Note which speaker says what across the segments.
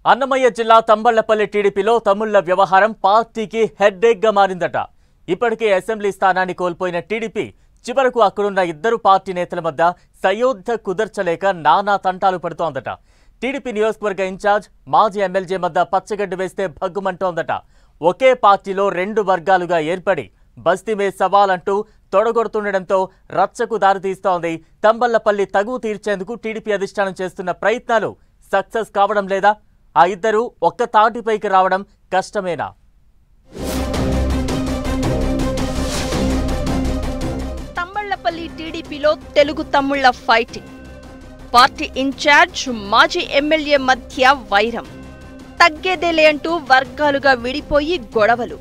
Speaker 1: అన్నమయ్య జిల్లా తంబళ్లపల్లి టీడీపీలో తమ్ముళ్ల వ్యవహారం పార్టీకి హెడ్ఏక్ గా మారిందట. ఇప్పటికే అసెంబ్లీ స్థానాన్ని కోల్పోయిన టీడీపీ చివరకు అక్కడున్న ఇద్దరు పార్టీ నేతల మధ్య సయోధ్య కుదర్చలేక నానా తంటాలు పడుతోందట. టీడీపీ నియోజకవర్గ ఇన్ఛార్జ్ మాజీ ఎమ్మెల్యే మధ్య పచ్చగడ్డి వేస్తే భగ్గుమంటోందట. ఒకే పార్టీలో రెండు వర్గాలుగా ఏర్పడి బస్తీ మే సవాల్ అంటూ తొడగొడుతుండటంతో రచ్చకు దారితీస్తోంది. తంబళ్లపల్లి తగువ తీర్చేందుకు టీడీపీ అధిష్టానం చేస్తున్న ప్రయత్నాలు సక్సెస్ కావడం లేదా? ఆ ఇద్దరు ఒక్క తాటిపైకి రావడం కష్టమేనా?
Speaker 2: తంబళ్లపల్లి టీడీపీలో తెలుగు తమ్ముళ్ల ఫైటింగ్. పార్టీ ఇన్ఛార్జ్ మాజీ ఎమ్మెల్యే మధ్య వైరం. తగ్గేదేలే అంటూ వర్గాలుగా విడిపోయి గొడవలు.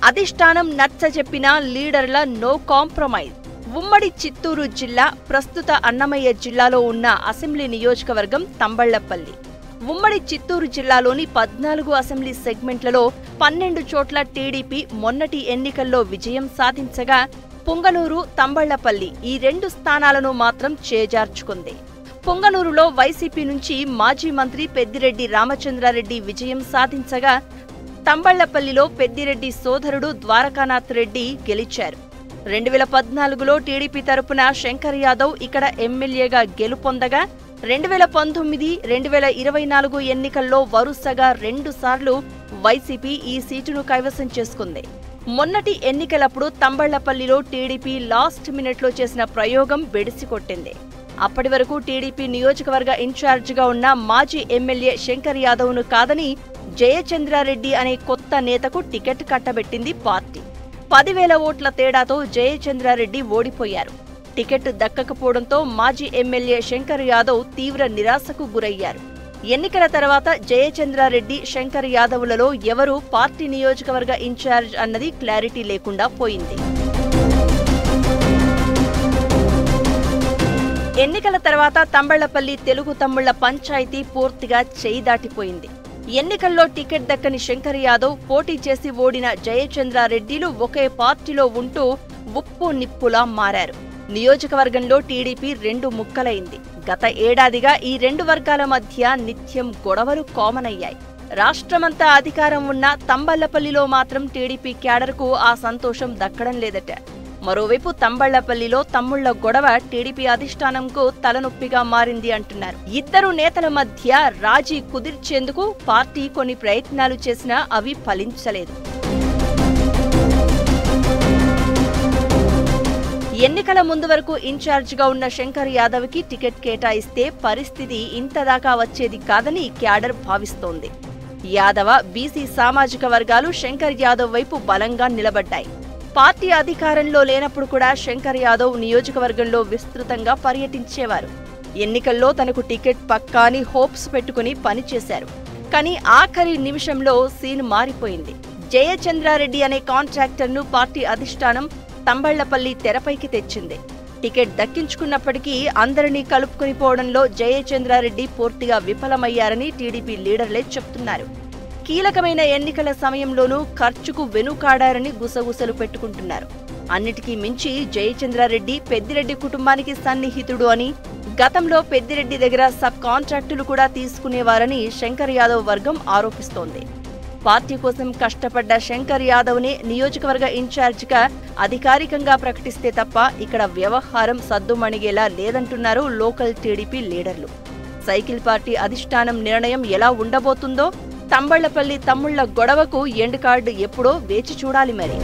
Speaker 2: అధిష్టానం నచ్చజెప్పిన లీడర్ల నో కాంప్రమైజ్. ఉమ్మడి చిత్తూరు జిల్లా, ప్రస్తుత అన్నమయ్య జిల్లాలో ఉన్న అసెంబ్లీ నియోజకవర్గం తంబళ్లపల్లి. ఉమ్మడి చిత్తూరు జిల్లాలోని 14 అసెంబ్లీ సెగ్మెంట్లలో 12 చోట్ల టీడీపీ మొన్నటి ఎన్నికల్లో విజయం సాధించగా పుంగనూరు, తంబళ్లపల్లి ఈ 2 స్థానాలను మాత్రం చేజార్చుకుంది. పుంగనూరులో వైసీపీ నుంచి మాజీ మంత్రి పెద్దిరెడ్డి రామచంద్రారెడ్డి విజయం సాధించగా తంబళ్లపల్లిలో పెద్దిరెడ్డి సోదరుడు ద్వారకానాథ్ రెడ్డి గెలిచారు. 2014లో టీడీపీ తరపున శంకర్ యాదవ్ ఇక్కడ ఎమ్మెల్యేగా గెలుపొందగా 2019, 2024 ఎన్నికల్లో వరుసగా 2 సార్లు వైసీపీ ఈ సీటును కైవసం చేసుకుంది. మొన్నటి ఎన్నికలప్పుడు తంబళ్లపల్లిలో టీడీపీ లాస్ట్ మినిట్లో చేసిన ప్రయోగం బెడిసికొట్టింది. అప్పటి వరకు టీడీపీ నియోజకవర్గ ఇన్ఛార్జిగా ఉన్న మాజీ ఎమ్మెల్యే శంకర్ యాదవ్ను కాదని జయచంద్రారెడ్డి అనే కొత్త నేతకు టికెట్ కట్టబెట్టింది పార్టీ. 10,000 ఓట్ల తేడాతో జయచంద్రారెడ్డి ఓడిపోయారు. టికెట్ దక్కకపోవడంతో మాజీ ఎమ్మెల్యే శంకర్ యాదవ్ తీవ్ర నిరాశకు గురయ్యారు. ఎన్నికల తర్వాత జయచంద్రారెడ్డి, శంకర్ యాదవ్లలో ఎవరు పార్టీ నియోజకవర్గ ఇన్ఛార్జ్ అన్నది క్లారిటీ లేకుండా పోయింది. ఎన్నికల తర్వాత తంబళ్లపల్లి తెలుగు తమ్ముళ్ల పంచాయతీ పూర్తిగా చేయి దాటిపోయింది. ఎన్నికల్లో టికెట్ దక్కని శంకర్ యాదవ్, పోటీ చేసి ఓడిన జయచంద్రారెడ్డిలు ఒకే పార్టీలో ఉంటూ ఉప్పు నిప్పులా మారారు. నియోజకవర్గంలో టీడీపీ 2 ముక్కలైంది. గత ఏడాదిగా ఈ 2 వర్గాల మధ్య నిత్యం గొడవలు కామన్ అయ్యాయి. రాష్ట్రమంతా అధికారం ఉన్న తంబళ్లపల్లిలో మాత్రం టీడీపీ క్యాడర్కు ఆ సంతోషం దక్కడం లేదట. మరోవైపు తంబళ్లపల్లిలో తమ్ముళ్ల గొడవ టీడీపీ అధిష్టానంకు తలనొప్పిగా మారింది అంటున్నారు. ఇద్దరు నేతల మధ్య రాజీ కుదిర్చేందుకు పార్టీ కొన్ని ప్రయత్నాలు చేసినా అవి ఫలించలేదు. ఎన్నికల ముందు వరకు ఇన్ఛార్జిగా ఉన్న శంకర్ యాదవ్కి టికెట్ కేటాయిస్తే పరిస్థితి ఇంతదాకా వచ్చేది కాదని క్యాడర్ భావిస్తోంది. యాదవ, బీసీ సామాజిక వర్గాలు శంకర్ యాదవ్ వైపు బలంగా నిలబడ్డాయి. పార్టీ అధికారంలో లేనప్పుడు కూడా శంకర్ యాదవ్ నియోజకవర్గంలో విస్తృతంగా పర్యటించేవారు. ఎన్నికల్లో తనకు టికెట్ పక్కా అని హోప్స్ పెట్టుకుని పనిచేశారు. కానీ ఆఖరి నిమిషంలో సీన్ మారిపోయింది. జయచంద్రారెడ్డి అనే కాంట్రాక్టర్ను పార్టీ అధిష్టానం తంబళ్లపల్లి తెరపైకి తెచ్చింది. టికెట్ దక్కించుకున్నప్పటికీ అందరినీ కలుపుకుని పోవడంలో జయచంద్రారెడ్డి పూర్తిగా విఫలమయ్యారని టీడీపీ లీడర్లే చెప్తున్నారు. కీలకమైన ఎన్నికల సమయంలోనూ ఖర్చుకు వెనుకాడారని గుసగుసలు పెట్టుకుంటున్నారు. అన్నిటికీ మించి జయచంద్రారెడ్డి పెద్దిరెడ్డి కుటుంబానికి సన్నిహితుడు అని, గతంలో పెద్దిరెడ్డి దగ్గర సబ్ కాంట్రాక్టులు కూడా తీసుకునేవారని శంకర్ యాదవ్ వర్గం ఆరోపిస్తోంది. పార్టీ కోసం కష్టపడ్డ శంకర్ యాదవ్నే నియోజకవర్గ ఇన్ఛార్జిగా అధికారికంగా ప్రకటిస్తే తప్ప ఇక్కడ వ్యవహారం సద్దుమణిగేలా లేదంటున్నారు లోకల్ టీడీపీ లీడర్లు. సైకిల్ పార్టీ అధిష్టానం నిర్ణయం ఎలా ఉండబోతుందో, తంబళ్లపల్లి తమ్ముళ్ల గొడవకు ఎండ్ కార్డు ఎప్పుడో వేచి చూడాలి మరి.